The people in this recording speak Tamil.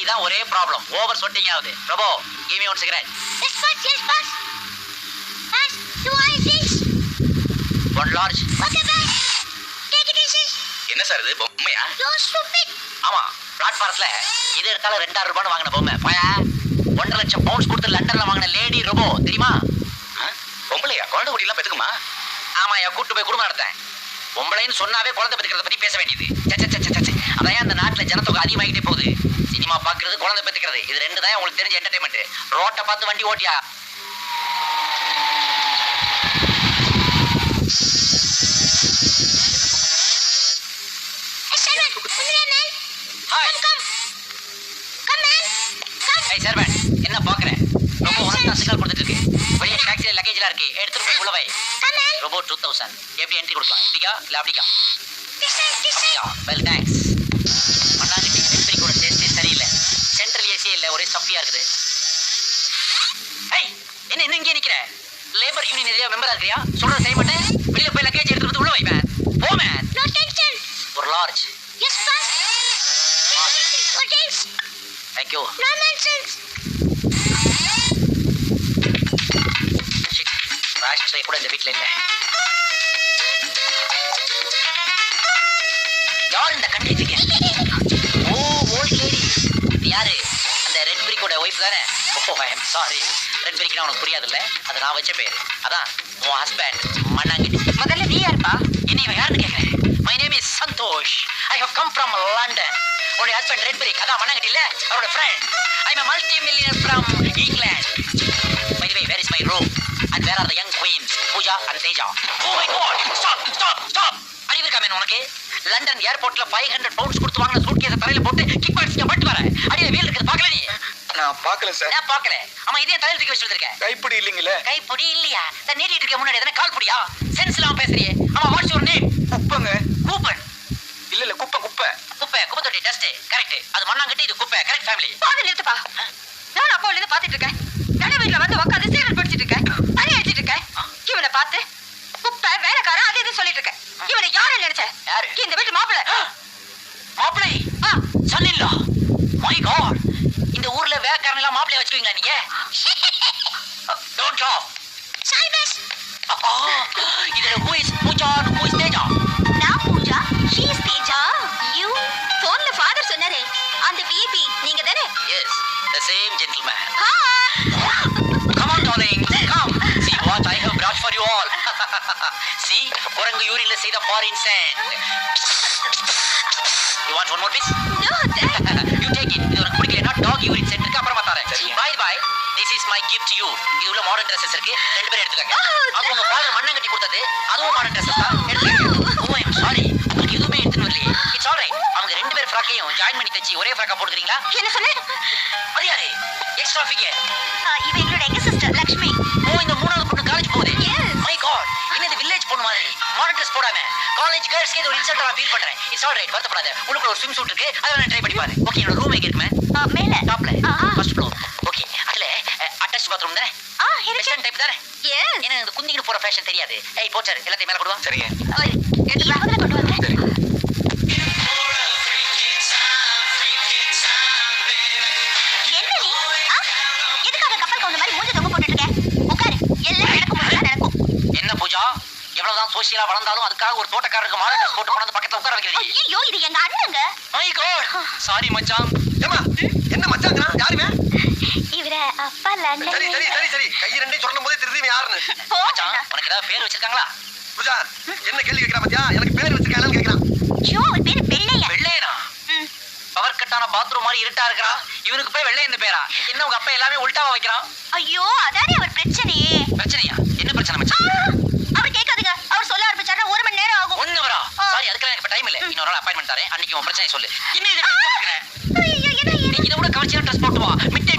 இதான் ஒரே ப்ராப்ளம். ஓவர் ஸ்வெட்டிங் ஆகுது. Robo, give me one cigarette. Yes, boss. Boss, you want this? One large. Okay, boss. Take it easy. என்ன சார் இது பொம்மையா? You're stupid. ஆமா, பிளாட்ஃபாரம்ல இது எடுத்தாலும் 2000 ரூபாய் வாங்கின பொம்மை. பயா 1.5 லட்சம் பவுண்ட்ஸ் கொடுத்து லண்டன்ல வாங்கின லேடி ரோபோ தெரியுமா? பொம்பளையா? குழந்தை குட்டி எல்லாம் பெத்துக்குமா? ஆமாயா, கூட்டு போய் குடும்பம் நடத்தேன். பொம்பளைன்னு சொன்னாவே குழந்தை பெத்துக்கிறத பத்தி பேச வேண்டியது. அதான் அந்த நாட்டுல ஜனத்தொகை அதிகமாகிட்டே போகுது. சினிமா பாக்குறது, குழந்தை பெத்துக்கிறது, இது ரெண்டு தான் உங்களுக்கு தெரிஞ்ச என்டர்டைன்மெண்ட். ரோட்டை பார்த்து வண்டி ஓட்டியா? சர்வன் என்ன பாக்குறேன்? ரொம்ப உனக்கு சிக்னல் கொடுத்துட்டு இருக்கு. வெளியே டாக்ஸில லக்கேஜ்லாம் இருக்கு, எடுத்துட்டு போய் உள்ள வை. ரோபோ 2000 எப்படி என்ட்ரி கொடுக்கலாம்? இப்படியா இல்ல அப்படியா? Well thanks. மண்ணாங்கட்டி என்ட்ரி கூட டேஸ்டே சரியில்லை. சென்ட்ரல் ஏசியே இல்ல, ஒரே சப்பியா இருக்குது. ஏய், என்ன இங்கே நிக்கிற? லேபர் யூனியன் ஏரியா மெம்பரா இருக்கறியா? சொல்றத செய்ய மாட்டேன். வெளிய போய் லக்கேஜ் எடுத்துட்டு வந்து உள்ள வை மேன். போ மேன். No tension. ஒரு large. Yes, boss. What else? Thank you. No nonsense. ராஷ்ட்ரே கூட இந்த வீட்ல இல்ல. யார் இந்த கண்டிச்சிங்க? ஓ, ஓல்ட் லேடி. யாரு? அந்த ரெட் பிரிக்கோட வைஃப் தானே? ஓ, ஐ அம் சாரி. ரெட் பிரிக்னா உனக்கு புரியாதுல்ல? அது நான் வச்ச பேரு. அதான் உன் ஹஸ்பண்ட் மண்ணாங்கட்டி. முதல்ல நீ யாருப்பா? என்ன இவன் யாருன்னு கேக்குறேன். My name is Santhosh. I have come from London. உன்னுடைய ஹஸ்பண்ட் ரெட் பிரிக், அதான் மண்ணாங்கட்டி இல்ல? அவரோட friend. I am a multi-millionaire from England. By the way, where is my room? And where are the young queens, Pooja and Teja? Oh my God! Stop! அறிவு இருக்கா மேன் உனக்கு? லண்டன் ஏர்போர்ட்ல 500 பவுண்ட்ஸ் கொடுத்து வாங்கின சூட்கேஸை தரையில போட்டு கிக் பாக்ஸ்க்கு பட்டு வர. அடியே வீல் இருக்குது, பார்க்கல நீ? நான் பார்க்கல சார். நான் பார்க்கல. ஆமா, இதே தலையில தூக்கி வச்சிட்டு இருக்க. கைப்பிடி இல்லீங்களே. கைப்பிடி இல்லையா? நான் நீட்டிட்டு இருக்க முன்னாடி எதனா கால் புடியா? சென்ஸ் இல்லாம பேசுறியே. ஆமா, வாட்ஸ் யுவர் நேம்? குப்பங்க. கூப்பன். இல்ல குப்பை. குப்பை தொட்டி டஸ்ட். கரெக்ட். அது மண்ணாங்கட்டி, இது குப்பை. Correct family. பாதி நிறுத்துப்பா. நான் அப்பா இருந்து பாத்துட்டு இருக்கேன். நடு வீட்டுல வந்து உட்காந்து சீரியல் படிச்சிட்டு இருக்கேன். தண்ணி அடிச்சிட்டு இருக்கேன். இவனை பார்த்து குப்பை வேலைக்காரன் அது இது சொல்லிட்டு இருக்கேன். இவனை யாரு நினைச்ச? யாரு? இந்த வீட்டு மாப்பிள்ளை. மாப்பிள்ளை? சன்னில்லா. My god. இந்த ஊர்ல வேலைக்காரன் எல்லாம் மாப்பிள்ளைய வச்சுக்குவீங்களா நீங்க? Don't laugh. Sorry, boss. இதுல who is Pooja and who is Teja? நான் Pooja, she is Teja. You? போன்ல ஃாதர் சொன்னாரே, அந்த விஐபி நீங்க தானே? Yes, the same gentleman. Hi. Come on darling, come. See what I have brought for you all. See, குரங்கு யூரின்ல செய்த foreign scent. You want one more piece? No, thanks. You take it. இது உனக்கு பிடிக்கலனா டாக் யூரின் சென்ட் இருக்கு, அப்புறமா தரேன். Bye bye. This is my gift to you. இது உள்ள மாடர்ன் Dresses இருக்கு. ரெண்டு பேரும் எடுத்துக்கங்க. அது உங்க ஃாதர் மண்ணங்கட்டி கொடுத்தது. அதுவும் மாடர்ன் Dresses தான். எடுத்துக்கங்க. Oh, I'm sorry. உங்களுக்கு எதுவுமே எடுத்துன்னு வரலையே. It's all right. அவங்க ரெண்டு பேர் ஃப்ராக்கையும் ஜாயின் பண்ணி தச்சி ஒரே ஃப்ராக்கா போட்டுக்கிறீங்களா? என்ன சொன்ன? அது யாரு? Extra figure. இவ எங்களோட எங்க சிஸ்டர் லக்ஷ்மி. ஓ, இந்த மூணாவது பொண்ணு காலேஜ் போகுது. Yes. My God. இன்னது வில்லேஜ் பொண்ணு மாதிரி மாடர்ன் Dress போடாம காலேஜ் கேர்ள்ஸ்க்கு இது ஒரு இன்சல்ட்டா நான் ஃபீல் பண்றேன். It's all right. வருத்தப்படாத. உள்ளுக்குள்ள ஒரு ஸ்விம் சூட் இருக்கு. அதை நான் ட்ரை பண்ணி பாரு. ஓகே, என்னோட ரூம் எங்க இருக்கு மேம்? மேல டாப்ல. First floor. ஓகே, அதுல அட்டாச் பாத்ரூம் தானே? இருக்கு. வெஸ்டர்ன் டைப் தானே? Yes. ஏன்னா இந்த குந்திக்கு போற ஃபேஷன் தெரியாது. ஏய் போச்சர், எல்லாத்தையும் மேல கொண்டு வா. சரிங்க. எடுத்து பக்கத்துல கொண்டு வந்தேன். என்ன நீ? எதுக்காக கப்பல் கொண்ட மாதிரி மூஞ்சி தொங்க போட்டுட்டு இருக்க? உட்காரு. எல்லாம் நடக்கும் போது நடக்கும். என்ன பூஜா, எவ்வளவுதான் சோசியலா வளர்ந்தாலும் அதுக்காக ஒரு தோட்டக்காரருக்கு மாடர்ன் Dress போட்டு கொண்டு பக்கத்துல உட்கார வைக்கிறீங்க. ஐயோ, இது எங்க அண்ணங்க. My God. சாரி மச்சான். ஏமா என்ன மச்சாங்கனா? யாருமே? இவர அப்பா லண்டன். சரி. கை ரெண்டையும் சொன்னும் போதே தெரியுது யாருன்னு. மச்சான், உனக்கு ஏதாவது பேர் வச்சிருக்காங்களா? பூஜா, என்ன கேள்வி கேக்குறா பாத்தியா? எனக்கு பேர் வச்சிருக்காங்களான்னு கேக்குறான். ஐயோ, அவர் பேரு வெள்ளையா. வெள்ளையனா? பவர் கட்டான பாத்ரூம் மாதிரி இருட்டா இருக்கறான். இவனுக்கு போய் வெள்ளை இந்த பேரா? என்ன உங்க அப்பா எல்லாமே உல்டாவா வைக்கிறான்? ஐயோ, அதானே அவர் பிரச்சனையே. பிரச்சனையா? என்ன பிரச்சனை மச்சான்? அவர் கேட்காதுங்க. அவர் சொல்ல ஆரம்பிச்சாருன்னா 1 மணி நேரம் ஆகும். 1 hour. சாரி, அதுக்கெல்லாம் எனக்கு டைம் இல்ல. இன்னொரு நாள் அப்பாயின்மென்ட் தரேன். அன்னைக்கு உன் பிரச்சனை சொல்லு. இன்னும் இது ஐயோ, என்ன நீ இத கூட கவர்ச்சியா Dress போட்டு வா. மிட்